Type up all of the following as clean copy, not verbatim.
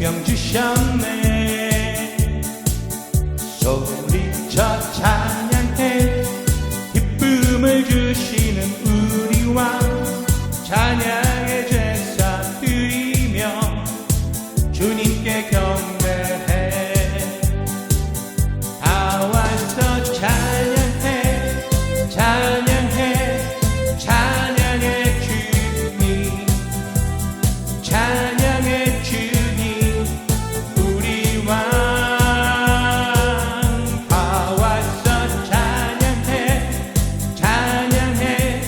생명 주셨네. 소리쳐 찬양해. 기쁨을 주시는 우리 왕 찬양의 제사 드리며 주님께 경배해. 다 와서 찬양해. 찬양해. 찬양의 주님. 찬양의 주님 우리 왕. 다 와서 찬양해. 찬양해.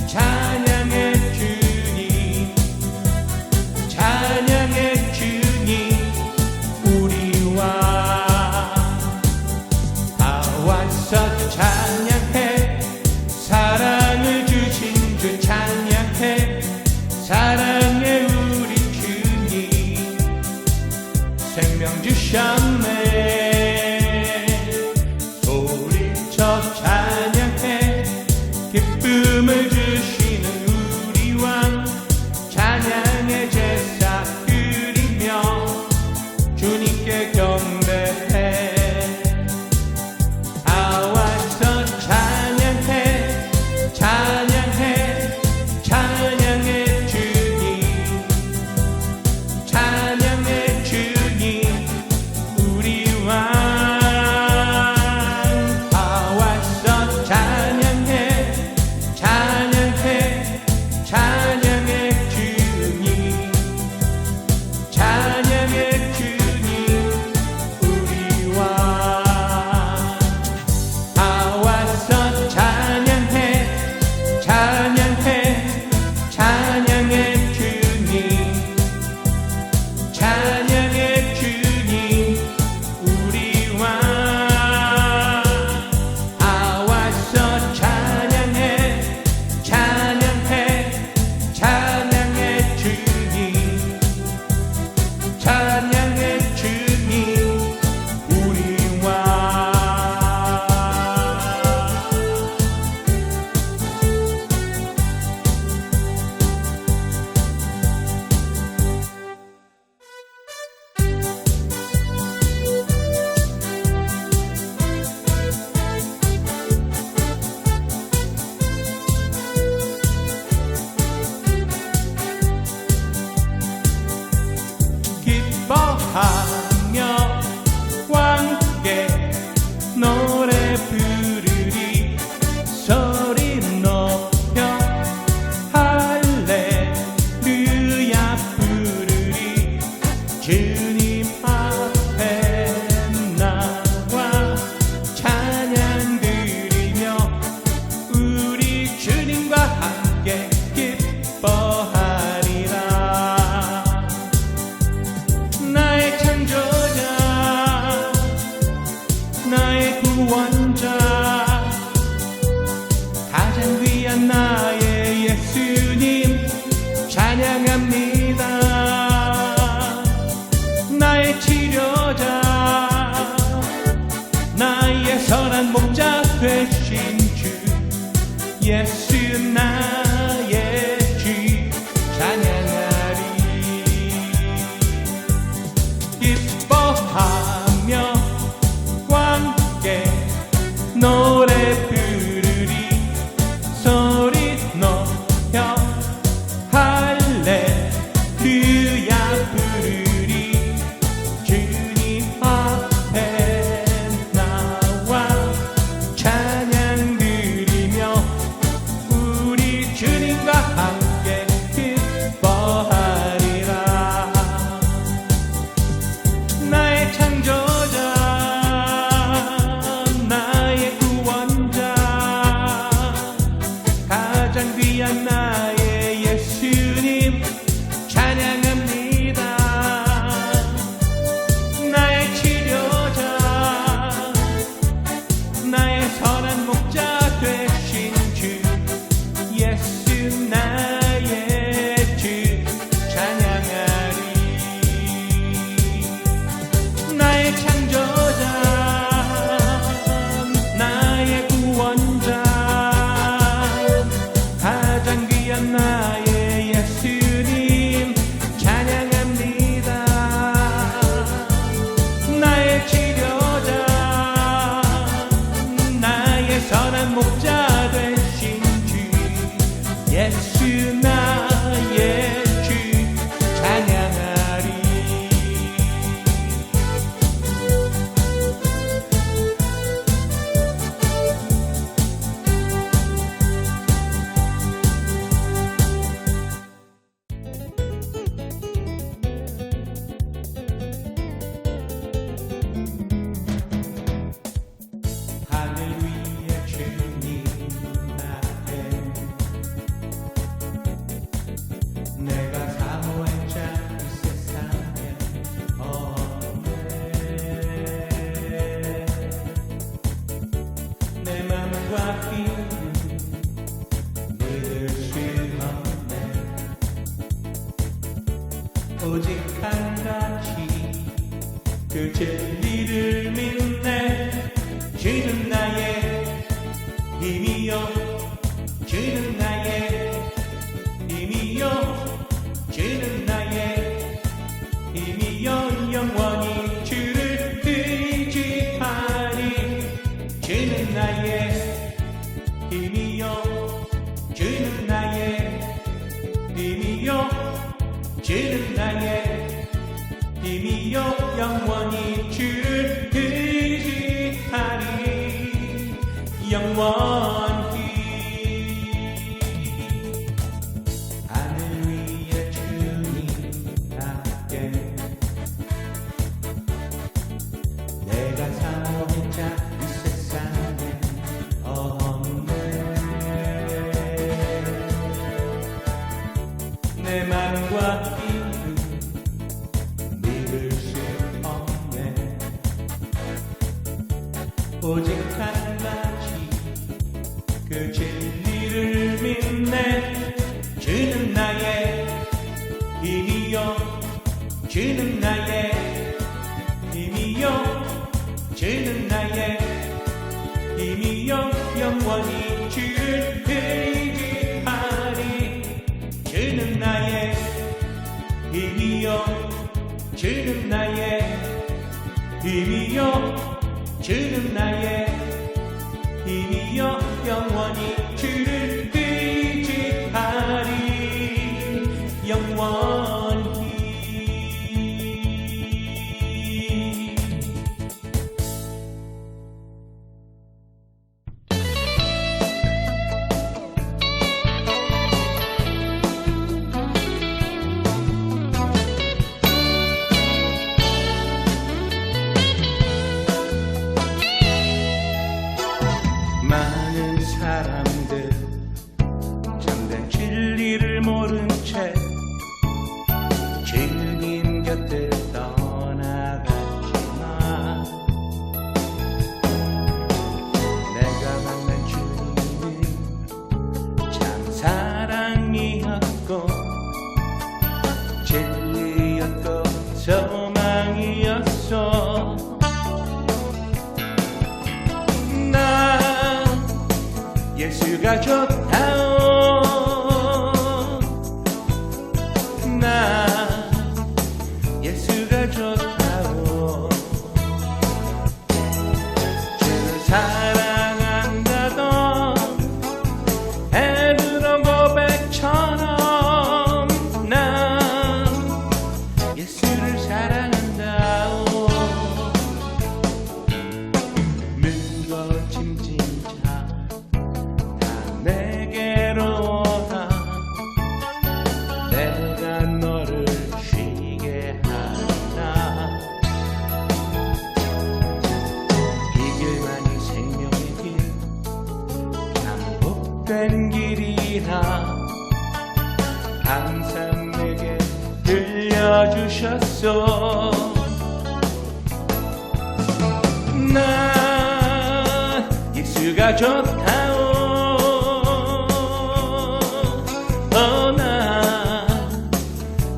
찬양의 주님. 찬양의 주님 우리 왕. 다 와서 찬양해. 사랑을 주신 주 찬양해. 사랑의 우리 주님 생명 주셨네. 소리쳐 찬양해. 기쁨을 주시는 우리 왕 찬양의 제사 드리며 주님께 경배해. 다 와서 찬양해. 찬양해. 찬양의 주님. 찬양의 주님 우리 왕. 다 와서 찬양해. 찬양해. 찬양의 주님. 찬양의 주님 우리 왕. 다 와서 찬양해. 찬양해. 찬양의 주님. 찬양의 주님 우리 왕. 다 와서 찬양해. 찬양해. 찬양의 주님. 찬양의 주님 우리 왕. 기뻐하며 왕께 노래 부르리. 소리 높여 할렐루야 부르리. 주님 앞에 나와 찬양 드리며 우리 주님과 함께 기뻐하리라. 나의 창조자 나의 구원자 가장 귀한 나의 예수님 찬양합니다. 나의 치료자 나의 선한 목자 되신 주 예수 나의 주 찬양하리. 기뻐하며 왕께 노래 부르리. 소리 높여 할렐루야 부르리. 주님 앞에 나와 찬양 드리며 우리 주님과 함께 기뻐하리라. 나의 창조 오직 한 가지 그 진리를 믿네. 주는 나의 힘이요, 주는 나의 힘이요, 주는 나의 힘이요. 영원히 주를 의지하리. 주는 나의 힘이요, 주는 나의 힘이요, 주는 나의 힘이요. 영원히 주를 의지하리. 영원히 하늘 위에 주님 함께 내가 사모한 자 이 세상에 없네. 내 맘과 이름 믿을 수 없네. 오직 한 가지 그 진리를 믿네. 주는 나의 힘이요, 주는 나의 힘이요, 주는 나의 힘이요. 영원히 주를 의지하리. 주는 나의 힘이요, 주는 나의 힘이요, 주는 나의 힘이요. 영원히 주를 의지하리. 영원히 많은 사람들 참된 진리를 모른 채 주님 곁을 떠나갔지만 내가 만난 주님은 참 사랑이었고 진리였고 소망이었어. 예수가 좋다오. 나 예수가 좋다오. 주를 사랑한다던 헤브론 고백처럼 난 예수를 사랑한다오. 무거워짐진 자 내게로 오라. 내가 너를 쉬게 하리라. 이 길만이 생명의 길 참 복된 길이라 항상 내게 들려주셨소. 나 예수가 좋다오. 나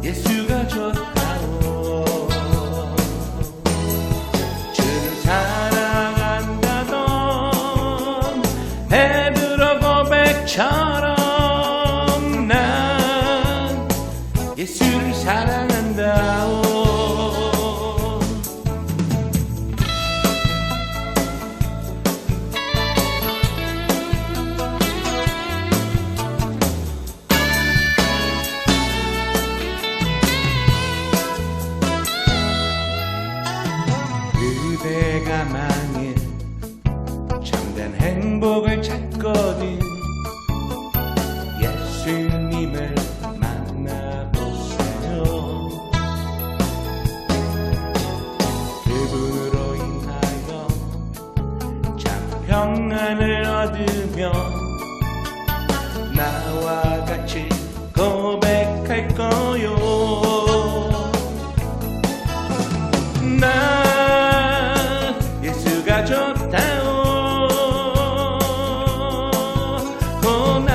예수가 좋다오. 주를 사랑한다던 베드로 고백처럼 난 예수를 사랑한다오. 그대가 만일 참된 행복을 찾거든 예수님을 만나보세요. 그분으로 인하여 참 평안을 얻으며 나와 같이 고백할 거요. 나 예수가 좋다오. 나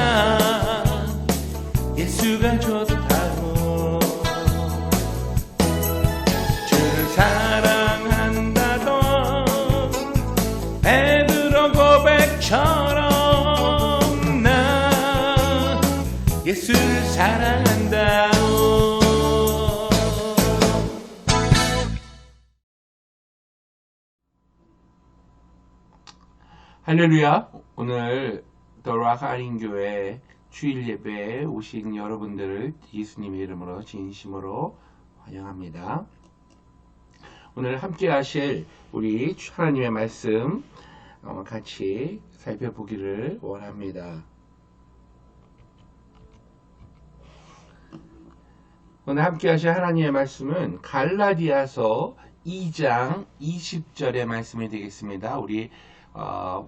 예수가 좋다오. 할렐루야. 오늘 더락 한인교회 주일 예배에 오신 여러분들을 예수님의 이름으로 진심으로 환영합니다. 오늘 함께 하실 우리 하나님의 말씀 같이 살펴보기를 원합니다. 오늘 함께 하실 하나님의 말씀은 갈라디아서 2장 20절의 말씀이 되겠습니다. 우리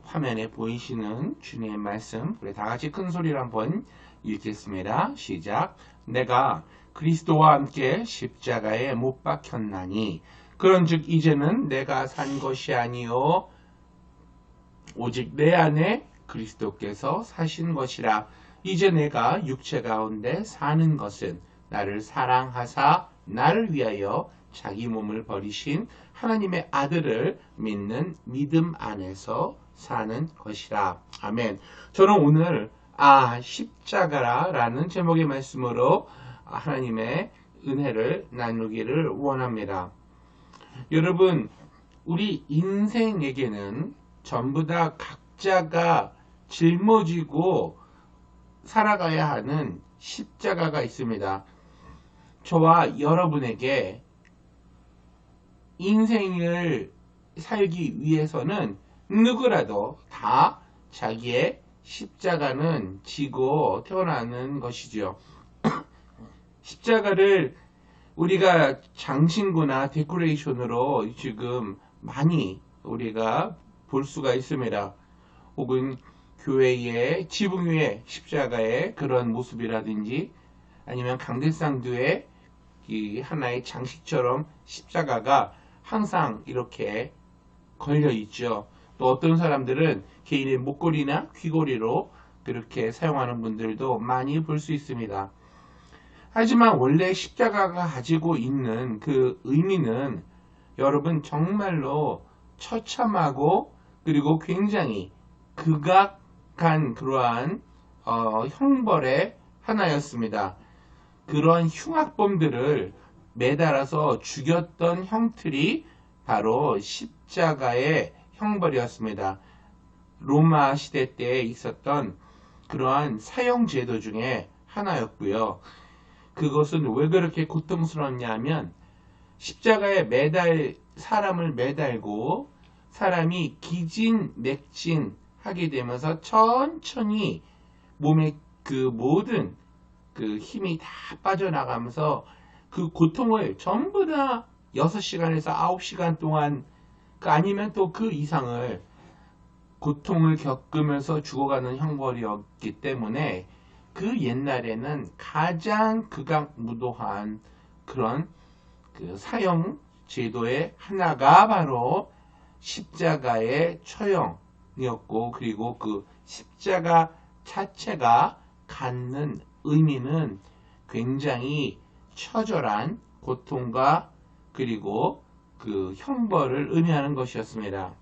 화면에 보이시는 주님의 말씀, 우리 다 같이 큰 소리로 한번 읽겠습니다. 시작. 내가 그리스도와 함께 십자가에 못 박혔나니 그런즉 이제는 내가 산 것이 아니요 오직 내 안에 그리스도께서 사신 것이라. 이제 내가 육체 가운데 사는 것은 나를 사랑하사 나를 위하여 자기 몸을 버리신 하나님의 아들을 믿는 믿음 안에서 사는 것이라. 아멘. 저는 오늘 십자가라는 제목의 말씀으로 하나님의 은혜를 나누기를 원합니다. 여러분, 우리 인생에게는 전부 다 각자가 짊어지고 살아가야 하는 십자가가 있습니다. 저와 여러분에게 인생을 살기 위해서는 누구라도 다 자기의 십자가는 지고 태어나는 것이죠. 십자가를 우리가 장신구나 데코레이션으로 지금 많이 우리가 볼 수가 있습니다. 혹은 교회의 지붕 위에 십자가의 그런 모습이라든지 아니면 강대상두에 이 하나의 장식처럼 십자가가 항상 이렇게 걸려 있죠. 또 어떤 사람들은 개인의 목걸이나 귀걸이로 그렇게 사용하는 분들도 많이 볼 수 있습니다. 하지만 원래 십자가가 가지고 있는 그 의미는 여러분 정말로 처참하고 그리고 굉장히 극악한 그러한 형벌의 하나였습니다. 그런 흉악범들을 매달아서 죽였던 형틀이 바로 십자가의 형벌이었습니다. 로마 시대 때 있었던 그러한 사형제도 중에 하나였고요. 그것은 왜 그렇게 고통스럽냐 하면 십자가에 사람을 매달고 사람이 기진맥진 하게 되면서 천천히 몸의 그 모든 그 힘이 다 빠져나가면서 그 고통을 전부 다 6시간에서 9시간 동안 아니면 또 그 이상을 고통을 겪으면서 죽어가는 형벌이었기 때문에 그 옛날에는 가장 극악무도한 그런 그 사형 제도의 하나가 바로 십자가의 처형이었고, 그리고 그 십자가 자체가 갖는 의미는 굉장히 처절한 고통과 그리고 그 형벌을 의미하는 것이었습니다.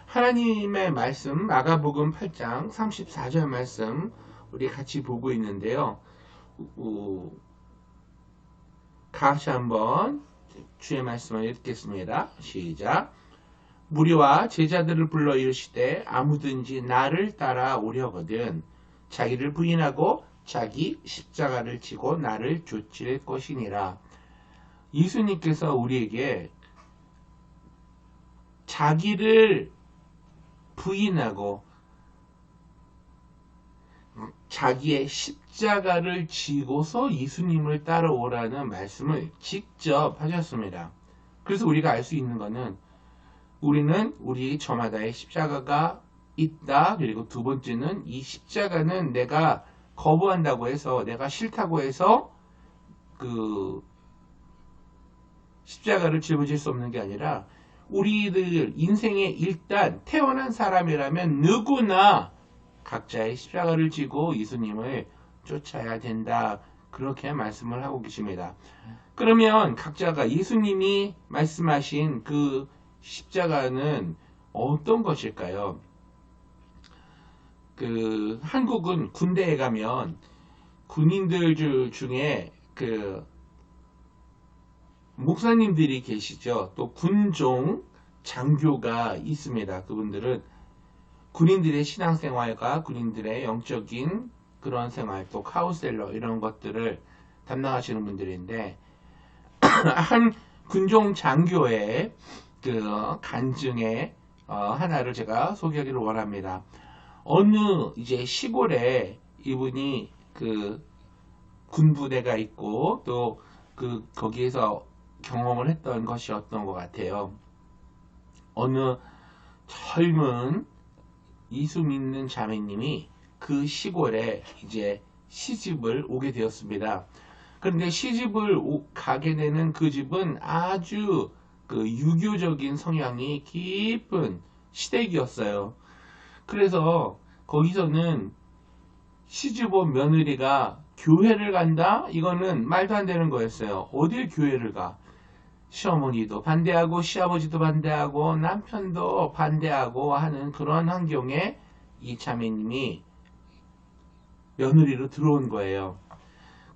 하나님의 말씀 마가복음 8장 34절 말씀 우리 같이 보고 있는데요. 같이 한번 주의 말씀을 읽겠습니다. 시작. 무리와 제자들을 불러 이르시되 아무든지 나를 따라 오려거든 자기를 부인하고 자기 십자가를 지고 나를 좇을 것이니라. 예수님께서 우리에게 자기를 부인하고 자기의 십자가를 지고서 예수님을 따라오라는 말씀을 직접 하셨습니다. 그래서 우리가 알 수 있는 것은 우리는 우리 저마다의 십자가가 있다. 그리고 두 번째는 이 십자가는 내가 거부한다고 해서, 내가 싫다고 해서 그 십자가를 짊어질 수 없는 게 아니라 우리들 인생에 일단 태어난 사람이라면 누구나 각자의 십자가를 지고 예수님을 쫓아야 된다. 그렇게 말씀을 하고 계십니다. 그러면 각자가 예수님이 말씀하신 그 십자가는 어떤 것일까요? 한국은 군대에 가면 군인들 중에 목사님들이 계시죠. 또 군종 장교가 있습니다. 그분들은 군인들의 신앙생활과 군인들의 영적인 그런 생활, 또 카운셀러 이런 것들을 담당하시는 분들인데 한 군종 장교의 그 간증의 하나를 제가 소개하기를 원합니다. 어느 이제 시골에 이분이 그 군부대가 있고 또 그 거기에서 경험을 했던 것이었던 것 같아요. 어느 젊은 이수 믿는 자매님이 그 시골에 이제 시집을 오게 되었습니다. 그런데 시집을 가게 되는 그 집은 아주 그 유교적인 성향이 깊은 시댁이었어요. 그래서 거기서는 시집 온 며느리가 교회를 간다? 이거는 말도 안 되는 거였어요. 어딜 교회를 가? 시어머니도 반대하고 시아버지도 반대하고 남편도 반대하고 하는 그런 환경에 이 자매님이 며느리로 들어온 거예요.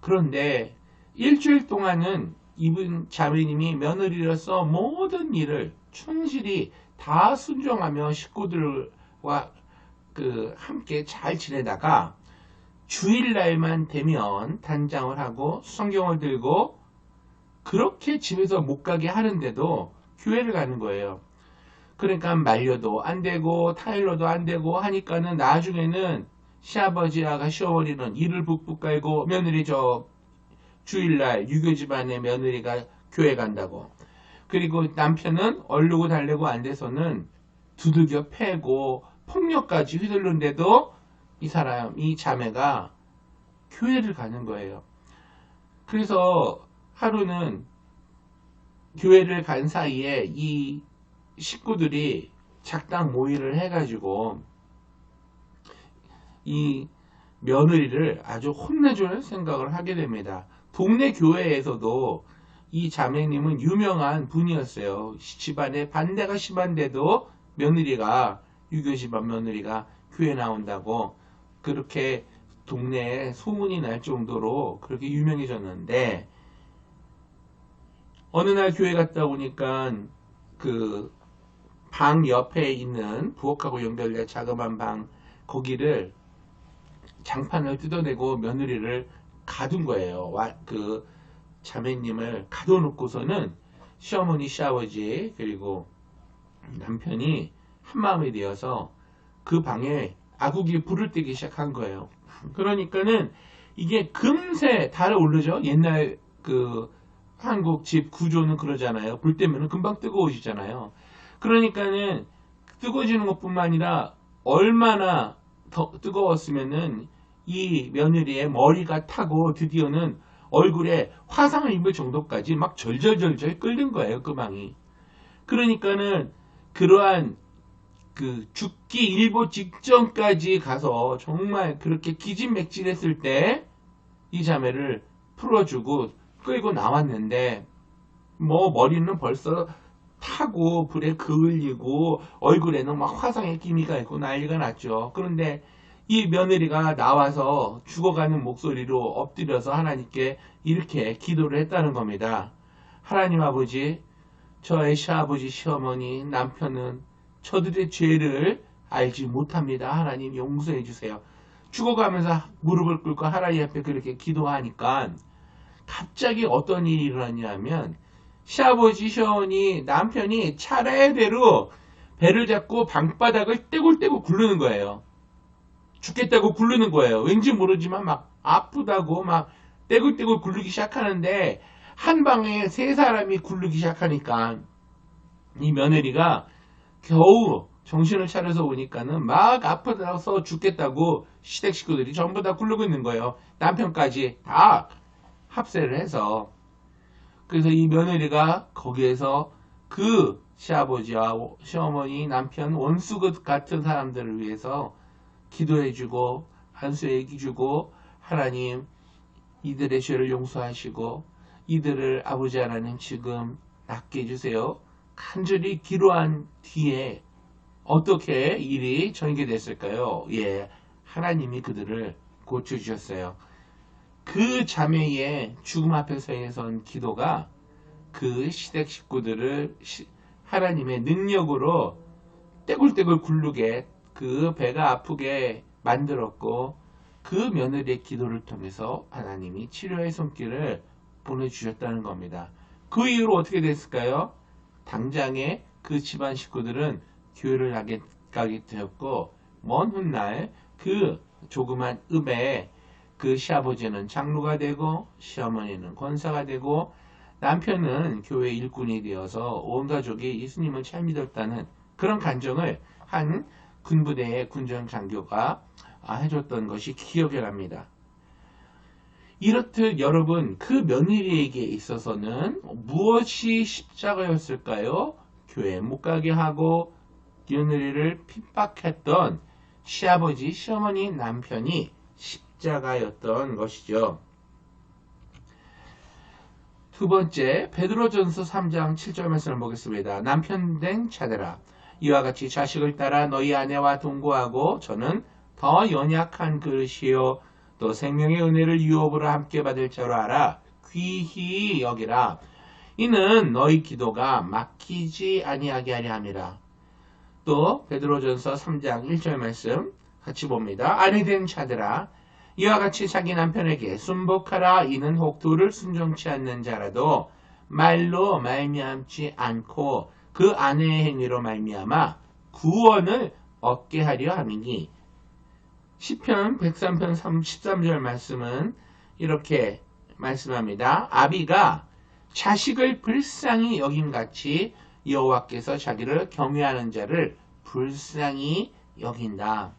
그런데 일주일 동안은 이분 자매님이 며느리로서 모든 일을 충실히 다 순종하며 식구들과 함께 잘 지내다가 주일날만 되면 단장을 하고 성경을 들고 그렇게 집에서 못 가게 하는데도 교회를 가는 거예요. 그러니까 말려도 안 되고 타일러도 안 되고 하니까는 나중에는 시아버지와 시어머니는 이를 북북 깔고 며느리 주일날 유교 집안의 며느리가 교회 간다고. 그리고 남편은 얼르고 달래고 안 돼서는 두들겨 패고 폭력까지 휘둘른데도 이 자매가 교회를 가는 거예요. 그래서 하루는 교회를 간 사이에 이 식구들이 작당 모의를 해가지고 이 며느리를 아주 혼내줄 생각을 하게 됩니다. 동네 교회에서도 이 자매님은 유명한 분이었어요. 집안에 반대가 심한데도 며느리가 유교 집안 며느리가 교회 나온다고 그렇게 동네에 소문이 날 정도로 그렇게 유명해졌는데 어느 날 교회 갔다 오니까 그 방 옆에 있는 부엌하고 연결된 자그마한 방 거기를 장판을 뜯어내고 며느리를 가둔 거예요. 그 자매님을 가둬놓고서는 시어머니 시아버지 그리고 남편이 한마음이 되어서 그 방에 아구기 불을 떼기 시작한 거예요. 그러니까는 이게 금세 달아오르죠. 옛날 그 한국 집 구조는 그러잖아요. 불 때문에 금방 뜨거워지잖아요. 그러니까는 뜨거워지는 것뿐만 아니라 얼마나 더 뜨거웠으면은 이 며느리의 머리가 타고 드디어는 얼굴에 화상을 입을 정도까지 막 절절절절 끓는 거예요. 그 방이. 그러니까는 그러한 그 죽기 일보 직전까지 가서 정말 그렇게 기진맥진했을 때 이 자매를 풀어주고 끌고 나왔는데 뭐 머리는 벌써 타고 불에 그을리고 얼굴에는 막 화상의 기미가 있고 난리가 났죠. 그런데 이 며느리가 나와서 죽어가는 목소리로 엎드려서 하나님께 이렇게 기도를 했다는 겁니다. 하나님 아버지, 저의 시아버지 시어머니 남편은 저들의 죄를 알지 못합니다. 하나님 용서해 주세요. 죽어가면서 무릎을 꿇고 하나님 앞에 그렇게 기도하니까 갑자기 어떤 일이 일어났냐면 시아버지 시어머니 남편이 차례대로 배를 잡고 방바닥을 떼굴떼굴 굴르는 거예요. 죽겠다고 굴르는 거예요. 왠지 모르지만 막 아프다고 막 떼굴떼굴 굴르기 시작하는데 한 방에 세 사람이 굴르기 시작하니까 이 며느리가 겨우 정신을 차려서 오니까는 막 아프다서 죽겠다고 시댁 식구들이 전부 다 굴르고 있는 거예요. 남편까지 다 합세를 해서. 그래서 이 며느리가 거기에서 그 시아버지와 시어머니 남편 원수 같은 사람들을 위해서 기도해주고 안수해주고 하나님 이들의 죄를 용서하시고 이들을 아버지 하나님 지금 낫게 해주세요. 간절히 기도한 뒤에 어떻게 일이 전개됐을까요? 예, 하나님이 그들을 고쳐주셨어요. 그 자매의 죽음 앞에서의 선 기도가 그 시댁 식구들을 하나님의 능력으로 떼굴떼굴 굴르게 그 배가 아프게 만들었고 그 며느리의 기도를 통해서 하나님이 치료의 손길을 보내주셨다는 겁니다. 그 이후로 어떻게 됐을까요? 당장에 그 집안 식구들은 교회를 가게 되었고 먼 훗날 그 조그만 읍에 그 시아버지는 장로가 되고 시어머니는 권사가 되고 남편은 교회 일꾼이 되어서 온 가족이 예수님을 잘 믿었다는 그런 간증을 한 군부대의 군전 장교가 해줬던 것이 기억이 납니다. 이렇듯 여러분 그 며느리에게 있어서는 무엇이 십자가였을까요? 교회 못 가게 하고 며느리를 핍박했던 시아버지, 시어머니, 남편이 십자가였던 것이죠. 두 번째, 베드로전서 3장 7절 말씀을 보겠습니다. 남편 된 자들아, 이와 같이 자식을 따라 너희 아내와 동거하고 저는 더 연약한 그릇이요 또 생명의 은혜를 유업으로 함께 받을 자로 알아 귀히 여기라. 이는 너희 기도가 막히지 아니하게 하려 함이라. 또 베드로전서 3장 1절 말씀 같이 봅니다. 아내 된 자들아, 이와 같이 자기 남편에게 순복하라. 이는 혹 도를 순종치 않는 자라도 말로 말미암지 않고 그 아내의 행위로 말미암아 구원을 얻게 하려 함이니. 시편 103편 13절 말씀은 이렇게 말씀합니다. 아비가 자식을 불쌍히 여김같이 여호와께서 자기를 경외하는 자를 불쌍히 여긴다.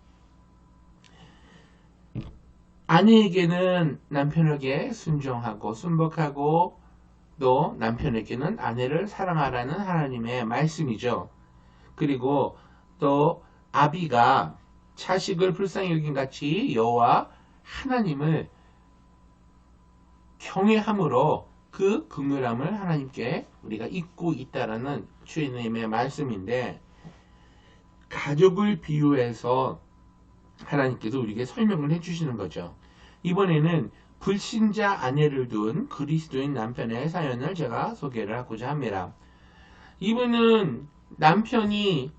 아내에게는 남편에게 순종하고 순복하고 또 남편에게는 아내를 사랑하라는 하나님의 말씀이죠. 그리고 또 아비가 자식을 불쌍히 여김같이 여호와 하나님을 경외함으로 그 긍휼함을 하나님께 우리가 잊고 있다라는 주님의 말씀인데, 가족을 비유해서 하나님께서 우리에게 설명을 해주시는 거죠. 이번에는 불신자 아내를 둔 그리스도인 남편의 사연을 제가 소개를 하고자 합니다. 이분은 남편이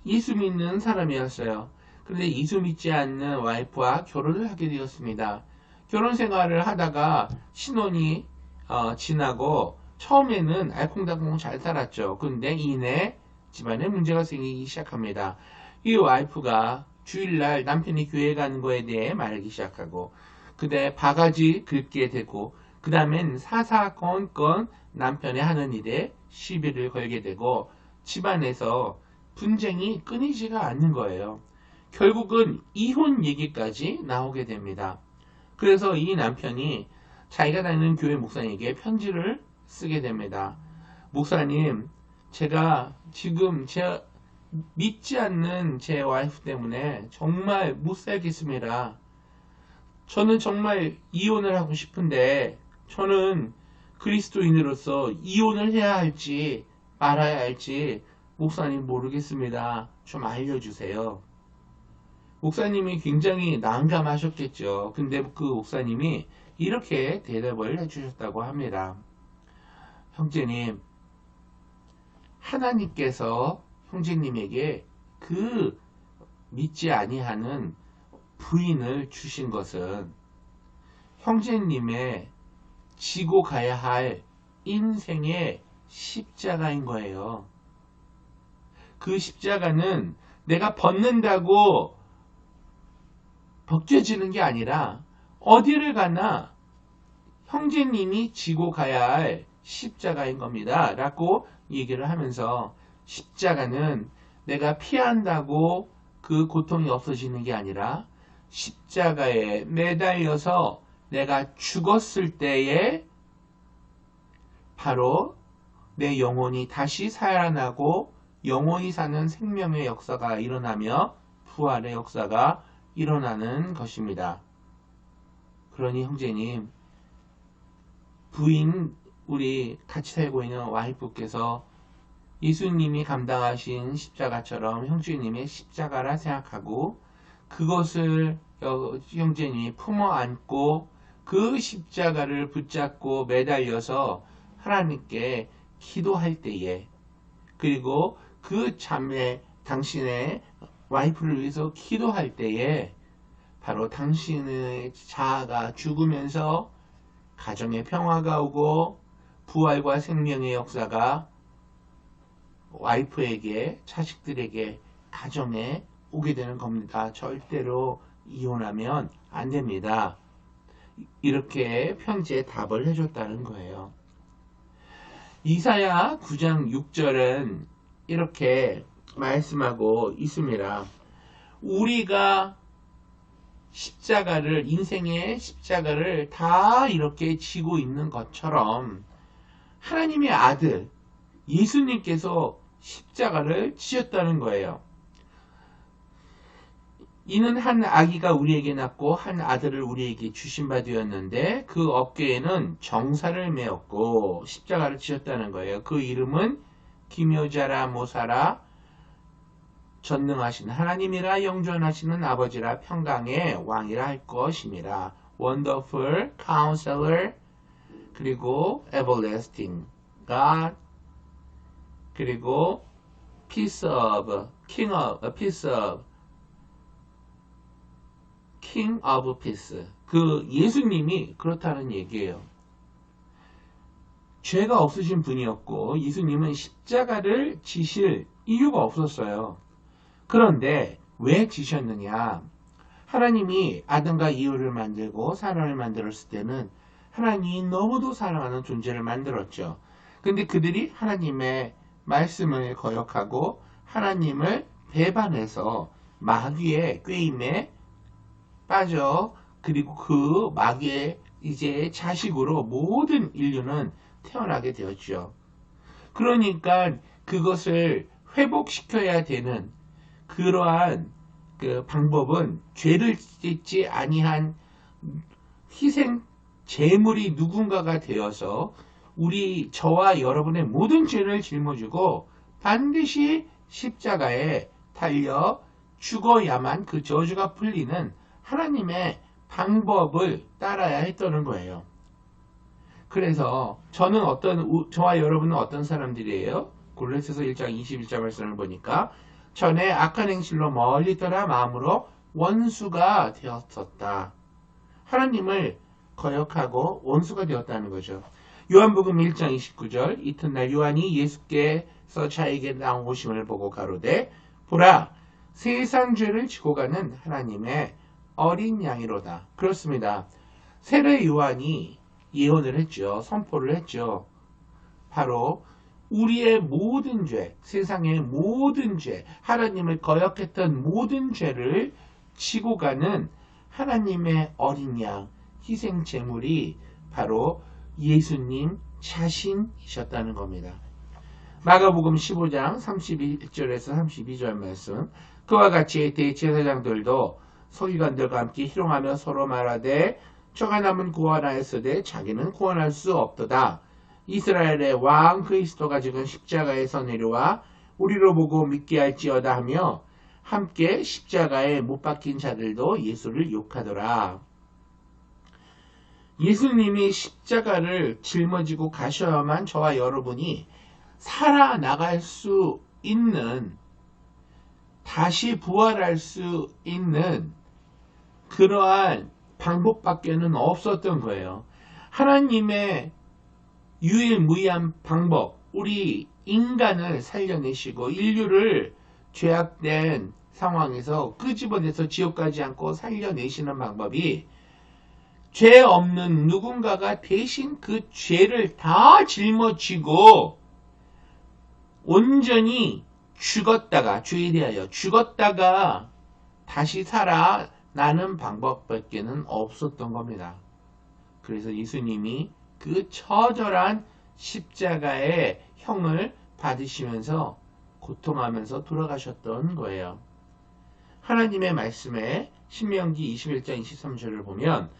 예수 믿는 사람이었어요. 그런데 예수 믿지 않는 와이프와 결혼을 하게 되었습니다. 결혼 생활을 하다가 신혼이 지나고 처음에는 알콩달콩 잘 살았죠. 근데 이내 집안에 문제가 생기기 시작합니다. 이 와이프가 주일날 남편이 교회 가는 거에 대해 말하기 시작하고, 그때 바가지 긁게 되고, 그 다음엔 사사건건 남편의 하는 일에 시비를 걸게 되고, 집안에서 분쟁이 끊이지가 않는 거예요. 결국은 이혼 얘기까지 나오게 됩니다. 그래서 이 남편이 자기가 다니는 교회 목사님에게 편지를 쓰게 됩니다. 목사님, 제가 지금 믿지 않는 제 와이프 때문에 정말 못 살겠습니다. 저는 정말 이혼을 하고 싶은데 저는 그리스도인으로서 이혼을 해야 할지 말아야 할지 목사님 모르겠습니다. 좀 알려주세요. 목사님이 굉장히 난감하셨겠죠. 근데 그 목사님이 이렇게 대답을 해주셨다고 합니다. 형제님, 하나님께서 형제님에게 그 믿지 아니하는 부인을 주신 것은 형제님의 지고 가야 할 인생의 십자가인 거예요. 그 십자가는 내가 벗는다고 벗겨지는 게 아니라 어디를 가나 형제님이 지고 가야 할 십자가인 겁니다. 라고 얘기를 하면서, 십자가는 내가 피한다고 그 고통이 없어지는 게 아니라 십자가에 매달려서 내가 죽었을 때에 바로 내 영혼이 다시 살아나고 영원히 사는 생명의 역사가 일어나며 부활의 역사가 일어나는 것입니다. 그러니 형제님, 부인, 우리 같이 살고 있는 와이프께서 예수님이 감당하신 십자가처럼 형제님의 십자가라 생각하고 그것을 형제님이 품어 안고 그 십자가를 붙잡고 매달려서 하나님께 기도할 때에, 그리고 그 자매, 당신의 와이프를 위해서 기도할 때에 바로 당신의 자아가 죽으면서 가정의 평화가 오고 부활과 생명의 역사가 와이프에게, 자식들에게, 가정에 오게 되는 겁니다. 절대로 이혼하면 안 됩니다. 이렇게 편지에 답을 해줬다는 거예요. 이사야 9장 6절은 이렇게 말씀하고 있습니다. 우리가 십자가를, 인생의 십자가를 다 이렇게 지고 있는 것처럼 하나님의 아들 예수님께서 십자가를 지셨다는 거예요. 이는 한 아기가 우리에게 낳고 한 아들을 우리에게 주신 바 되었는데 그 어깨에는 정사를 메었고 십자가를 지셨다는 거예요. 그 이름은 기묘자라 모사라 전능하신 하나님이라 영존하시는 아버지라 평강의 왕이라 할 것입니다. Wonderful Counselor, 그리고 Everlasting God, 그리고 Peace of King of Peace. 그 예수님이 그렇다는 얘기예요. 죄가 없으신 분이었고 예수님은 십자가를 지실 이유가 없었어요. 그런데 왜 지셨느냐? 하나님이 아담과 이브를 만들고 사람을 만들었을 때는 하나님이 너무도 사랑하는 존재를 만들었죠. 근데 그들이 하나님의 말씀을 거역하고 하나님을 배반해서 마귀의 꾀임에 빠져, 그리고 그 마귀의 이제 자식으로 모든 인류는 태어나게 되었죠. 그러니까 그것을 회복시켜야 되는 그러한 그 방법은 죄를 짓지 아니한 희생 제물이 누군가가 되어서 저와 여러분의 모든 죄를 짊어지고 반드시 십자가에 달려 죽어야만 그 저주가 풀리는 하나님의 방법을 따라야 했다는 거예요. 그래서 저와 여러분은 어떤 사람들이에요? 골로새서 1장 21절 말씀을 보니까 전에 악한 행실로 멀리 떠나 마음으로 원수가 되었었다. 하나님을 거역하고 원수가 되었다는 거죠. 요한복음 1장 29절 이튿날 요한이 예수께서 자에게 나오심을 보고 가로되 보라 세상 죄를 지고 가는 하나님의 어린 양이로다. 그렇습니다. 세례 요한이 예언을 했죠. 선포를 했죠. 바로 우리의 모든 죄, 세상의 모든 죄, 하나님을 거역했던 모든 죄를 지고 가는 하나님의 어린 양, 희생 제물이 바로 예수님 자신이셨다는 겁니다. 마가복음 15장 31절에서 32절 말씀, 그와 같이 대제사장들도 서기관들과 함께 희롱하며 서로 말하되 저가 남은 구원하였으되 자기는 구원할 수 없도다. 이스라엘의 왕 그리스도가 지금 십자가에서 내려와 우리로 보고 믿게 할지어다 하며 함께 십자가에 못 박힌 자들도 예수를 욕하더라. 예수님이 십자가를 짊어지고 가셔야만 저와 여러분이 살아나갈 수 있는, 다시 부활할 수 있는 그러한 방법밖에는 없었던 거예요. 하나님의 유일무이한 방법, 우리 인간을 살려내시고 인류를 죄악된 상황에서 끄집어내서 지옥 가지 않고 살려내시는 방법이 죄 없는 누군가가 대신 그 죄를 다 짊어지고 온전히 죽었다가, 죄에 대하여 죽었다가 다시 살아나는 방법밖에는 없었던 겁니다. 그래서 예수님이 그 처절한 십자가의 형을 받으시면서 고통하면서 돌아가셨던 거예요. 하나님의 말씀에 신명기 21장 23절을 보면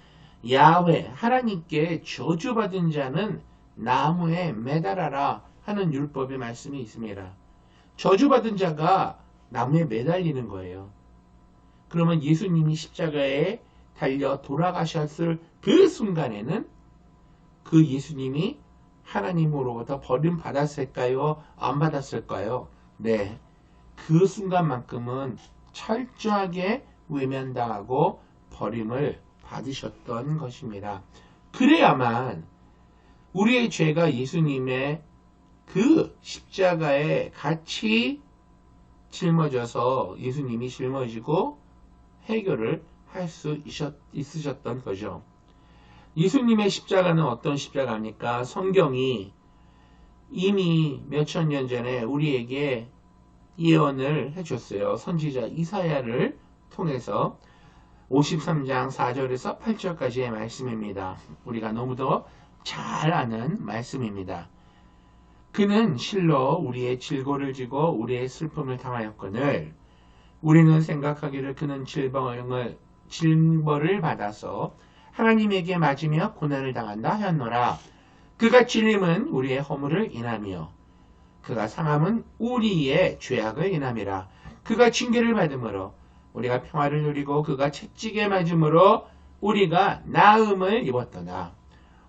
야훼 하나님께 저주받은 자는 나무에 매달아라 하는 율법의 말씀이 있습니다. 저주받은 자가 나무에 매달리는 거예요. 그러면 예수님이 십자가에 달려 돌아가셨을 그 순간에는 그 예수님이 하나님으로부터 버림받았을까요? 안 받았을까요? 네. 그 순간만큼은 철저하게 외면당하고 버림을 받으셨던 것입니다. 그래야만 우리의 죄가 예수님의 그 십자가에 같이 짊어져서 예수님이 짊어지고 해결을 할 수 있으셨던 거죠. 예수님의 십자가는 어떤 십자가입니까? 성경이 이미 몇천 년 전에 우리에게 예언을 해줬어요. 선지자 이사야를 통해서 53장 4절에서 8절까지의 말씀입니다. 우리가 너무도 잘 아는 말씀입니다. 그는 실로 우리의 질고를 지고 우리의 슬픔을 당하였거늘 우리는 생각하기를 그는 징벌을 받아서 하나님에게 맞으며 고난을 당한다 하였노라. 그가 찔림은 우리의 허물을 인하며 그가 상함은 우리의 죄악을 인함이라. 그가 징계를 받음으로 우리가 평화를 누리고 그가 채찍에 맞음으로 우리가 나음을 입었더나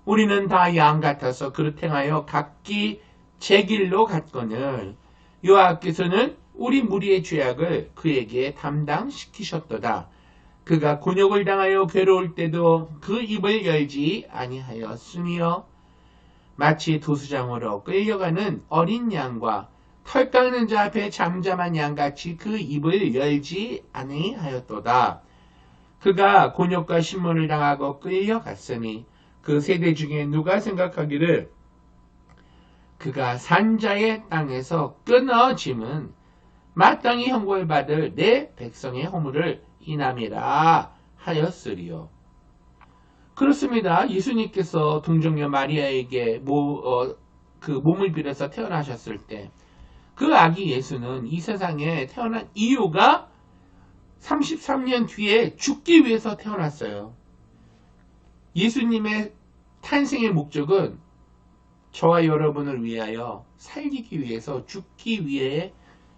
우리는 다 양 같아서 그릇 행하여 각기 제 길로 갔거늘 여호와께서는 우리 무리의 죄악을 그에게 담당시키셨도다. 그가 곤욕을 당하여 괴로울 때도 그 입을 열지 아니하였으며 마치 도수장으로 끌려가는 어린 양과 털 깎는 자 앞에 잠잠한 양같이 그 입을 열지 아니하였도다. 그가 곤욕과 신문을 당하고 끌려갔으니 그 세대 중에 누가 생각하기를 그가 산자의 땅에서 끊어짐은 마땅히 형벌 받을 내 백성의 허물을 인함이라 하였으리요. 그렇습니다. 예수님께서 동정녀 마리아에게 그 몸을 빌어서 태어나셨을 때 그 아기 예수는 이 세상에 태어난 이유가 33년 뒤에 죽기 위해서 태어났어요. 예수님의 탄생의 목적은 저와 여러분을 위하여 살리기 위해서 죽기 위해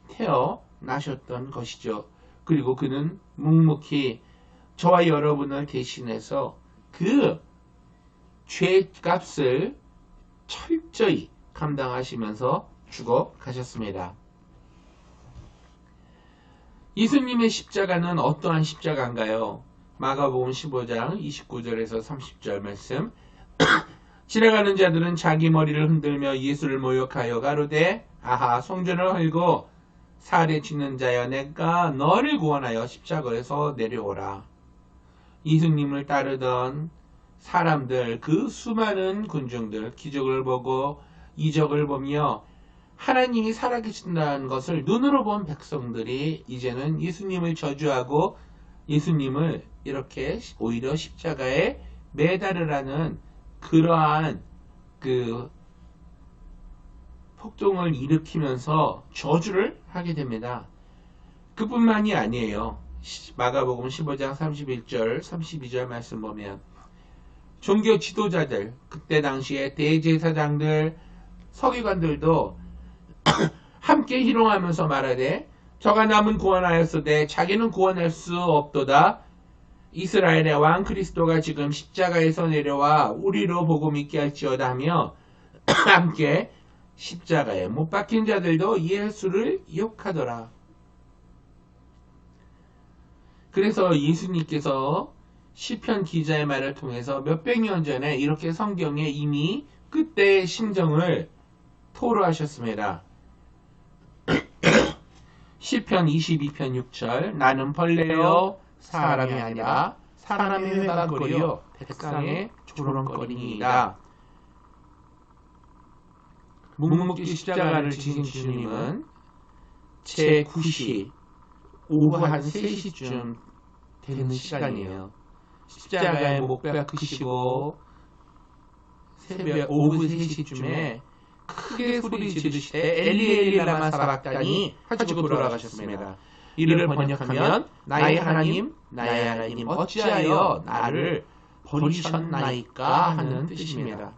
태어나셨던 것이죠. 그리고 그는 묵묵히 저와 여러분을 대신해서 그 죄값을 철저히 감당하시면서 죽어 가셨습니다. 예수님의 십자가는 어떠한 십자가인가요? 마가복음 15장 29절에서 30절 말씀. 지나가는 자들은 자기 머리를 흔들며 예수를 모욕하여 가로되 아하 성전을 헐고 살에 쥐는 자여 내가 너를 구원하여 십자가에서 내려오라. 예수님을 따르던 사람들 그 수많은 군중들 기적을 보고 이적을 보며 하나님이 살아계신다는 것을 눈으로 본 백성들이 이제는 예수님을 저주하고 예수님을 이렇게 오히려 십자가에 매달으라는 그러한 그 폭동을 일으키면서 저주를 하게 됩니다. 그뿐만이 아니에요. 마가복음 15장 31절 32절 말씀 보면 종교 지도자들 그때 당시에 대제사장들 서기관들도 함께 희롱하면서 말하되 저가 남은 구원하였으되 자기는 구원할 수 없도다. 이스라엘의 왕 그리스도가 지금 십자가에서 내려와 우리로 복음 있게 할지어다 하며 함께 십자가에 못 박힌 자들도 예수를 욕하더라. 그래서 예수님께서 시편 기자의 말을 통해서 몇백 년 전에 이렇게 성경에 이미 그때의 심정을 토로하셨습니다. 시편 22편 6절 나는 벌레요 사람이 아니라 사람의 회방거리요 백성의 조롱거리니이다. 묵묵히 십자가를 지신 주님은 제 9시 오후 한 3시쯤 되는 시간이에요. 십자가에 못 박히시고 새벽 오후 3시쯤에 크게 소리 지르시되 엘리 엘리 라마 사박다니 하시고 돌아가셨습니다. 이를 번역하면 나의 하나님 나의 하나님 어찌하여 나를 버리셨나이까 하는 뜻입니다.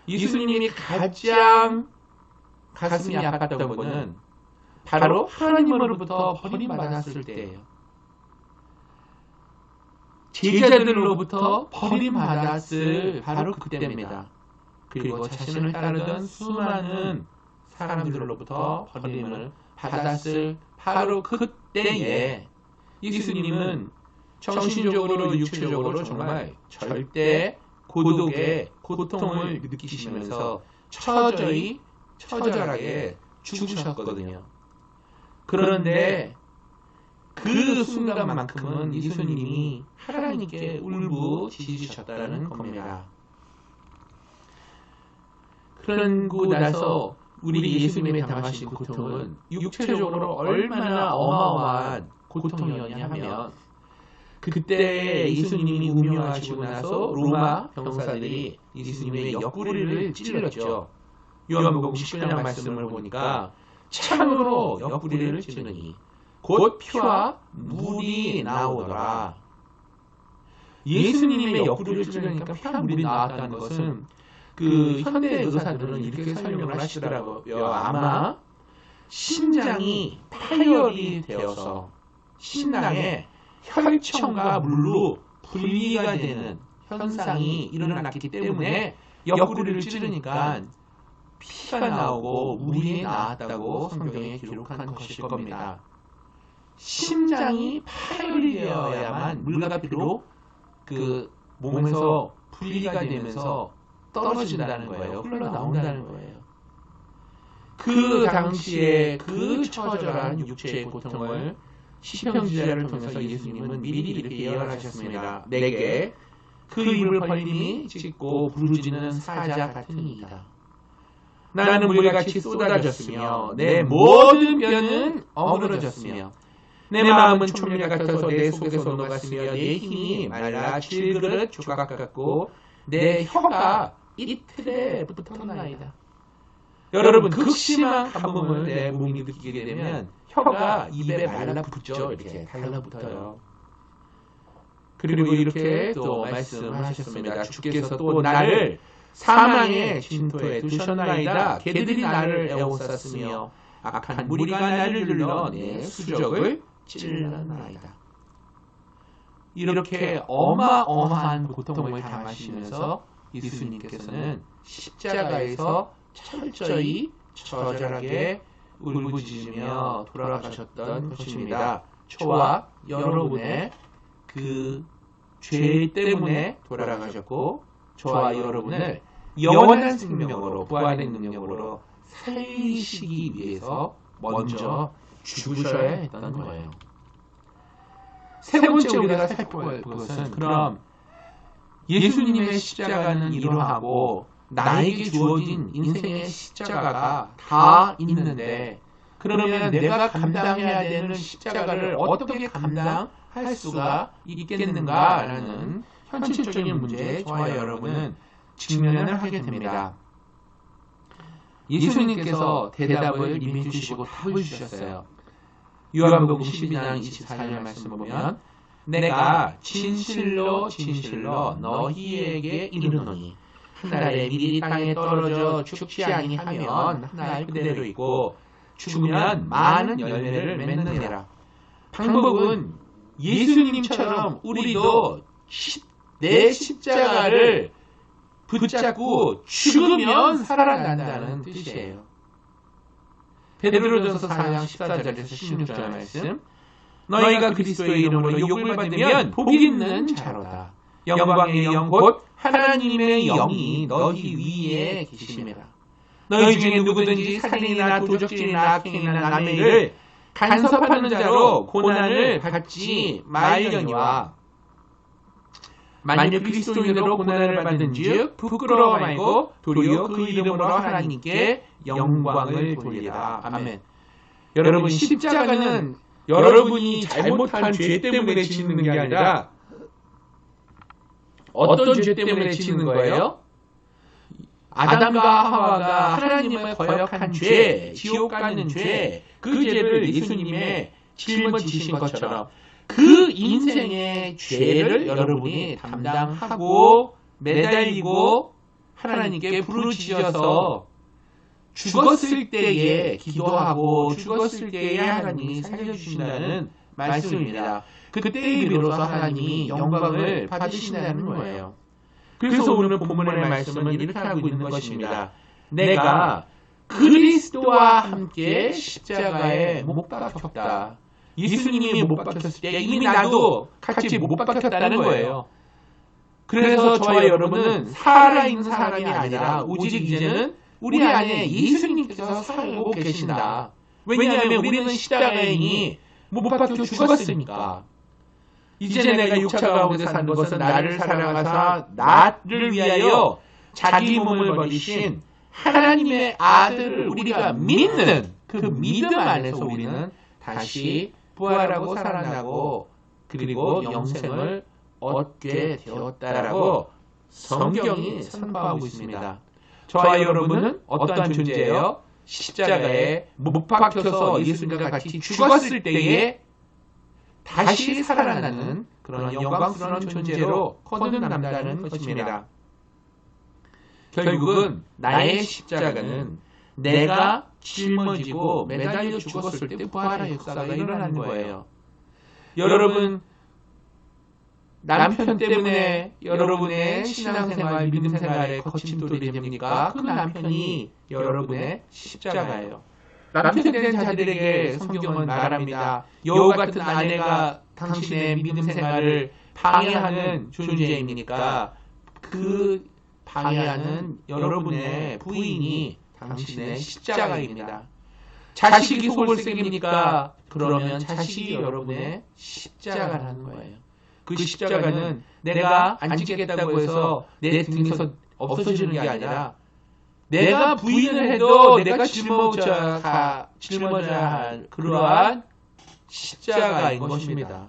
예수님이 가장 가슴이 아팠던 것은 바로 하나님으로부터 버림받았을 때예요. 제자들로부터 버림받았을 바로 그때입니다. 그리고 자신을 따르던 수많은 사람들로부터 버림을 받았을 바로 그때에 예수님은 정신적으로 육체적으로 정말 절대 고독의 고통을 느끼시면서 처절하게 죽으셨거든요. 그런데 그 순간만큼은 예수님이 하나님께 울부짖으셨다는 겁니다. 그러고 나서 우리 예수님의 당하신 고통은 육체적으로 얼마나 어마어마한 고통이었냐 하면 그때 예수님이 운명하시고 나서 로마 병사들이 예수님의 옆구리를 찔렀죠. 요한복음 19장 말씀을 보니까 창으로 옆구리를 찌르니 곧 피와 물이 나오더라. 예수님의 옆구리를 찌르니까 피와 물이 나왔다는 것은 그 현대 의사들은 이렇게 설명을 하시더라고요. 아마 심장이 파열이 되어서 심장에 혈청과 물로 분리가 되는 현상이 일어났기 때문에 옆구리를 찌르니까 피가 나오고 물이 나왔다고 성경에 기록한 것일 겁니다. 심장이 파열이 되어야만 물과 피로 그 몸에서 분리가 되면서 떨어진다는 거예요. 흘러나온다는 거예요. 그 당시에 그 처절한 육체의 고통을 시편 기자를 통해서 예수님은 미리 이렇게 예언하셨습니다. 내게 그 입을 벌림이 찢고 부르짖는 사자 같으니이다. 나는 물같이 쏟아졌으며 내 모든 뼈는 어그러졌으며 내 마음은 촛물 같아서 내 속에서 녹았으며 내 힘이 말라 질그릇 조각 같고 내 혀가 이틀에 붙었나이다. 여러분 극심한 가뭄을 내 몸이 느끼게 되면 혀가 입에 말라붙죠. 이렇게 달라붙어요. 그리고 이렇게 또 말씀하셨습니다. 주께서 또 나를 사망의 진토에 두셨나이다. 개들이 나를 에워쌌으며 악한 무리가 나를 눌러 내 수적을 찔렀나이다. 이렇게 어마어마한 고통을 당하시면서 예수님께서는 십자가에서 철저히 처절하게 울부짖으며 돌아가셨던 것입니다. 저와 여러분의 그 죄 때문에 돌아가셨고 저와 여러분을 영원한 생명으로 부활의 능력으로 살리시기 위해서 먼저 죽으셔야 했던 거예요. 세 번째 우리가 살펴볼 것은 그럼 예수님의 십자가는 이러하고 나에게 주어진 인생의 십자가가 다 있는데 그러면 내가 감당해야 되는 십자가를 어떻게 감당할 수가 있겠는가라는 현실적인 문제에 저와 여러분은 직면을 하게 됩니다. 예수님께서 대답을 이미 주시고 답을 주셨어요. 요한복음 12장 24절 말씀 보면 내가 진실로 진실로 너희에게 이르노니 한 알에 미리 땅에 떨어져 죽지 아니하면 한 알 그대로 있고 죽으면 많은 열매를 맺느니라. 방법은 예수님처럼 우리도 내 십자가를 붙잡고 죽으면 살아난다는 뜻이에요. 베드로전서 4장 14절에서 16절 말씀 너희가 그리스도의 이름으로 욕을 받으면 복 있는 자로다. 영광의 영 곧 하나님의 영이 너희 위에 계심이라. 너희 중에 누구든지 살인이나 도적질이나 악행이나 남의 일을 간섭하는 자로 고난을 받지 말려니와 만일 그리스도인으로 고난을 받은즉 부끄러워 말고 도리어 그 이름으로 하나님께 영광을 돌리라. 아멘. 여러분 십자가는 여러분이 잘못한 죄 때문에 지는 게 아니라 어떤 죄 때문에 지는 거예요? 아담과 하와가 하나님을 거역한 죄, 지옥 가는 죄, 그 죄를 예수님의 짊어지신 것처럼 그 인생의 죄를 여러분이 담당하고 매달리고 하나님께 부르짖어서 죽었을 때에 기도하고 죽었을 때에 하나님이 살려주신다는 말씀입니다. 그때에 비로소 하나님이 영광을 받으신다는 거예요. 그래서 오늘 본문의 말씀은 이렇게 하고 있는 것입니다. 내가 그리스도와 함께 십자가에 못 박혔다. 예수님이 못 박혔을 때 이미 나도 같이 못 박혔다는 거예요. 그래서 저와 여러분은 살아있는 사람이 아니라 오직 이제는 우리 안에 예수님께서 살고 계신다. 왜냐하면 우리는 십자가에 이미 못 박혀 죽었으니까. 이제 내가 육체 가운데 사는 것은 나를 사랑하사 나를 위하여 자기 몸을 버리신 하나님의 아들을 우리가 믿는 그 믿음 안에서 우리는 다시 부활하고 살아나고 그리고 영생을 얻게 되었다라고 성경이 선포하고 있습니다. 저와 여러분은 어떠한 존재예요? 십자가에 못 박혀서 예수님과 같이 죽었을 때에 다시 살아나는 그런 영광스러운 존재로 거듭난다는 것입니다. 결국은 나의 십자가는 내가 짊어지고 매달려 죽었을 때 부활의 역사가 일어나는 거예요. 여러분, 남편 때문에 여러분의 신앙생활, 믿음생활에 거침돌이 됩니까? 그 남편이 여러분의 십자가예요. 남편 된 자들에게 성경은 말합니다. 여우 같은 아내가 당신의 믿음생활을 방해하는 존재입니까? 그 방해하는 여러분의 부인이 당신의 십자가입니다. 자식이 속을 새깁니까? 그러면 자식이 여러분의 십자가라는 거예요. 그 십자가는 내가 안 지겠다고 해서 내 등에서 없어지는 게 아니라 내가 부인을 해도 내가 짊어져야 할 그러한 십자가인 것입니다.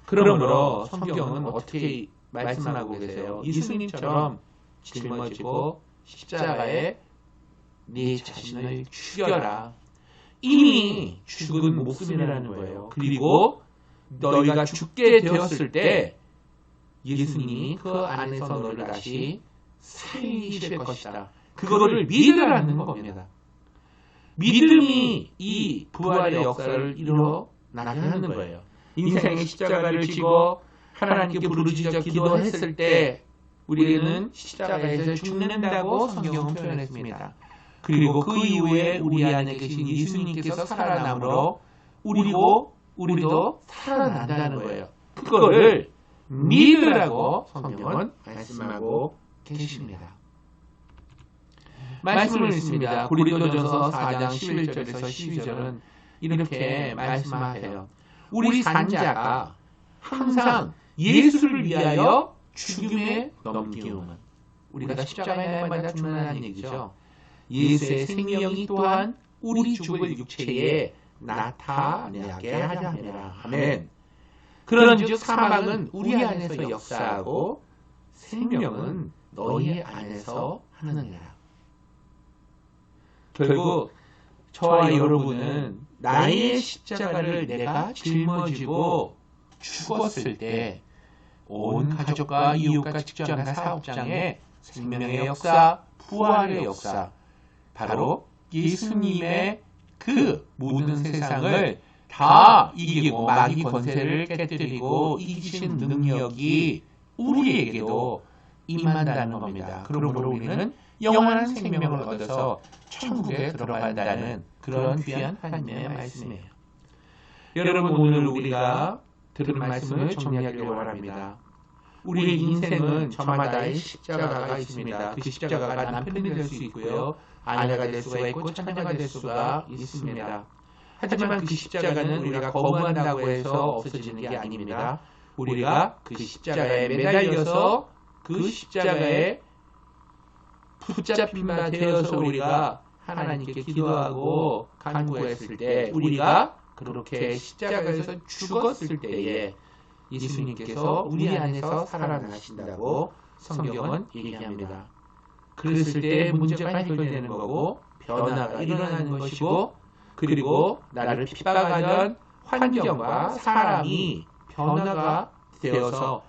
그러므로 성경은 어떻게 말씀하고 계세요? 예수님처럼 짊어지고 십자가에 네 자신을 죽여라. 이미 죽은 목숨이라는 거예요. 그리고 너희가 죽게 되었을 때 예수님이 그 안에서 너를 다시 살리실 것이다. 그거를 믿으라는 겁니다. 믿음이 이 부활의 역사를 일어나게 하는 거예요. 인생의 십자가를 지고 하나님께 부르짖어 기도했을 때 우리는 십자가에서 죽는다고 성경은 표현했습니다. 그리고 그 이후에 우리 안에 계신 예수님께서 살아남으로 우리도 살아난다는 거예요. 그거를 믿으라고 성경은 말씀하고 계십니다. 말씀을 읽습니다. 고린도전서 4장 11절에서 12절은 이렇게 말씀하세요. 우리 산자가 항상 예수를 위하여 죽음에 넘기우는, 우리가 십자가에 맞아 죽는다는 얘기죠. 예수의 생명이 또한 우리 죽을 육체에 나타나게 하려 함이라. 아멘. 그런즉 사망은 우리 안에서 역사하고 생명은 너희 안에서 하느니라. 결국 저와 여러분은 나의 십자가를 내가 짊어지고 죽었을 때 온 가족과 이웃과 직장과 사업장의 생명의 역사, 부활의 역사, 바로 예수님의 그 모든 세상을 다 이기고 마귀 권세를 깨뜨리고 이기신 능력이 우리에게도 임한다는 겁니다. 그러므로 우리는 영원한 생명을 얻어서 천국에 들어간다는 그런 귀한 하나님의 말씀이에요. 여러분, 오늘 우리가 들은 말씀을 정리하기를 원합니다. 우리의 인생은 저마다의 십자가가 있습니다. 그 십자가가 남편이 될 수 있고요, 아내가 될 수가 있고 자녀가 될 수가 있습니다. 하지만 그 십자가는 우리가 거부한다고 해서 없어지는 게 아닙니다. 우리가 그 십자가에 매달려서 그 십자가에 붙잡힌 바 되어서 우리가 하나님께 기도하고 간구했을 때, 우리가 그렇게 십자가에서 죽었을 때에 예수님께서 우리 안에서 살아나신다고 성경은 얘기합니다. 그랬을 때 문제가 해결되는 거고 변화가 일어나는 것이고, 그리고 나를 핍박하던 환경과 사람이 변화가 되어서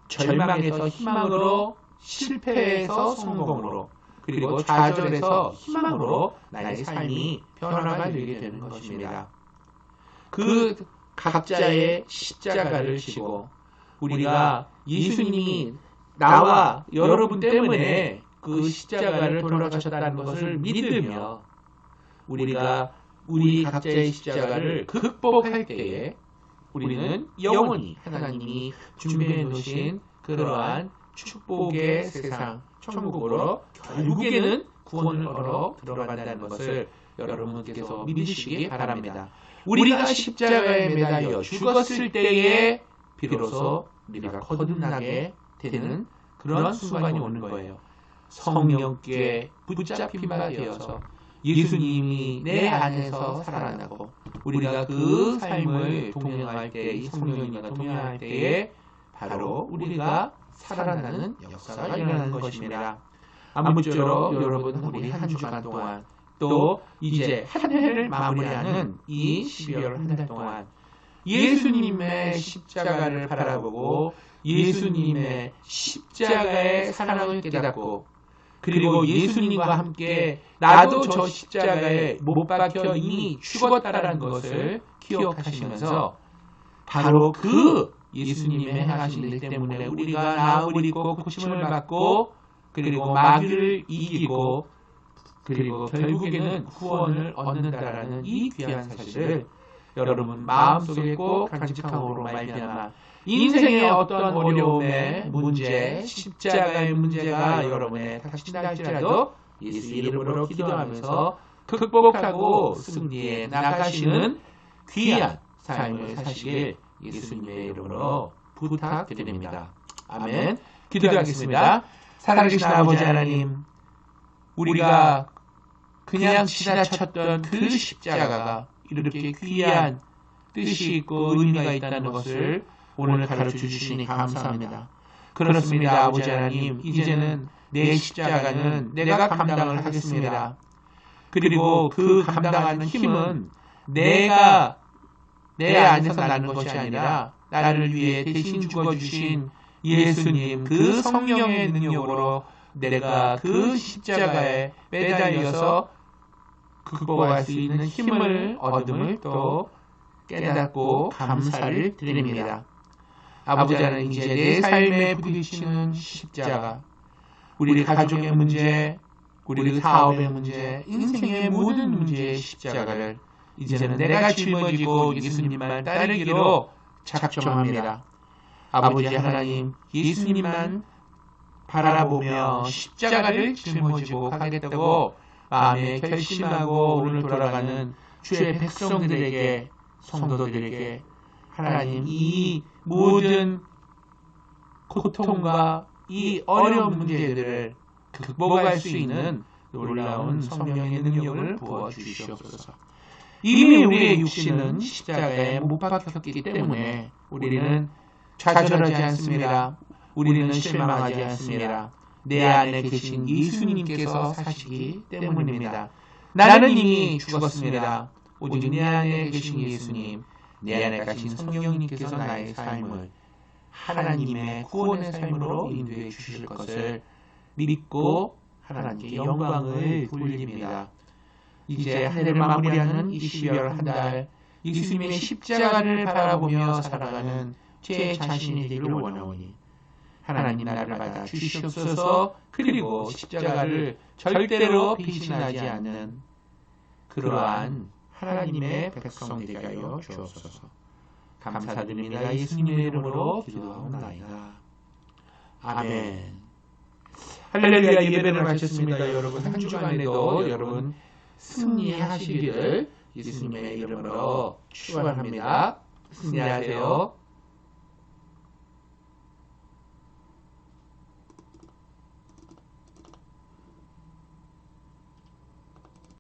절망에서 희망으로, 실패에서 성공으로, 그리고 좌절에서 희망으로 나의 삶이 변화가 되게 되는 것입니다. 그 각자의 십자가를 지고 우리가 예수님이 나와 여러분 때문에 그 십자가를 돌아가셨다는 것을 믿으며 우리가 우리 각자의 십자가를 극복할 때에 우리는 영원히 하나님이 준비해 놓으신 그러한 축복의 세상 천국으로 결국에는 구원을 얻어 들어간다는 것을 여러분께서 믿으시기 바랍니다. 우리가 십자가에 매달려 죽었을 때에 비로소 우리가 거듭나게 되는 그런 순간이 오는 거예요. 성령께 붙잡힌 바 되어서 예수님이 내 안에서 살아나고 우리가 그 삶을 동행할 때, 이 성령님과 동행할 때에 바로 우리가 살아나는 역사가 일어나는 것입니다. 아무쪼록 여러분 우리 한 주간 동안 또 이제 한 해를 마무리하는 이 12월 한 달 동안 예수님의 십자가를 바라보고 예수님의 십자가의 사랑을 깨닫고 그리고 예수님과 함께 나도 저 십자가에 못 박혀 이미 죽었다라는 것을 기억하시면서 바로 그 예수님의 행하신 일 때문에 우리가 나음을 입고 고침을 받고 그리고 마귀를 이기고 그리고 결국에는 구원을 얻는다라는 이 귀한 사실을 여러분 마음속에 꼭 간직함으로 말미암아 인생의 어떤 어려움의 문제, 십자가의 문제가 여러분의 닥친다 할지라도 예수 이름으로 기도하면서 극복하고 승리에 나가시는 귀한 삶을 사시길 예수님의 이름으로 부탁드립니다. 아멘. 기도하겠습니다. 살아계신 아버지 하나님, 우리가 그냥 지나쳤던 그 십자가가 이렇게 귀한 뜻이 있고 의미가 있다는 것을 오늘 가르쳐 주시니 감사합니다. 그렇습니다. 아버지 하나님, 이제는 내 십자가는 내가 감당을 하겠습니다. 그리고 그 감당하는 힘은 내가 내 안에서 나는 것이 아니라 나를 위해 대신 죽어주신 예수님 그 성령의 능력으로 내가 그 십자가에 매달려서 극복할 수 있는 힘을 얻음을 또 깨닫고 감사를 드립니다. 아버지 하나님, 이제 내 삶에 부딪히는 십자가, 우리 가족의 문제, 우리 사업의 문제, 인생의 모든 문제의 십자가를 이제는 내가 짊어지고 예수님만 따르기로 작정합니다. 아버지 하나님, 예수님만 바라보며 십자가를 짊어지고 가겠다고 마음에 결심하고 오늘 돌아가는 주의 백성들에게, 성도들에게 하나님 이 모든 고통과 이 어려운 문제들을 극복할 수 있는 놀라운 성령의 능력을 부어주시옵소서. 이미 우리의 육신은 십자가에 못 박혔기 때문에 우리는 좌절하지 않습니다. 우리는 실망하지 않습니다. 내 안에 계신 예수님께서 사시기 때문입니다. 나는 이미 죽었습니다. 오직 내 안에 계신 예수님, 내 안에 계신 성령님께서 나의 삶을 하나님의 구원의 삶으로 인도해 주실 것을 믿고 하나님께 영광을 돌립니다. 이제 한 해를 마무리하는 이 12월 한 달 예수님의 십자가를 바라보며 살아가는 제 자신이 되기를 원하오니 하나님 나를 받아 주시옵소서. 그리고 십자가를 절대로 배신하지 않는 그러한 하나님의 백성 되게 하여 주옵소서. 감사드립니다. 예수님의 이름으로 기도하옵나이다. 아멘. 할렐루야. 예배를 마쳤습니다. 여러분 한 주간에도 여러분 승리하시기를 예수님의 이름으로 축원합니다. 승리하세요.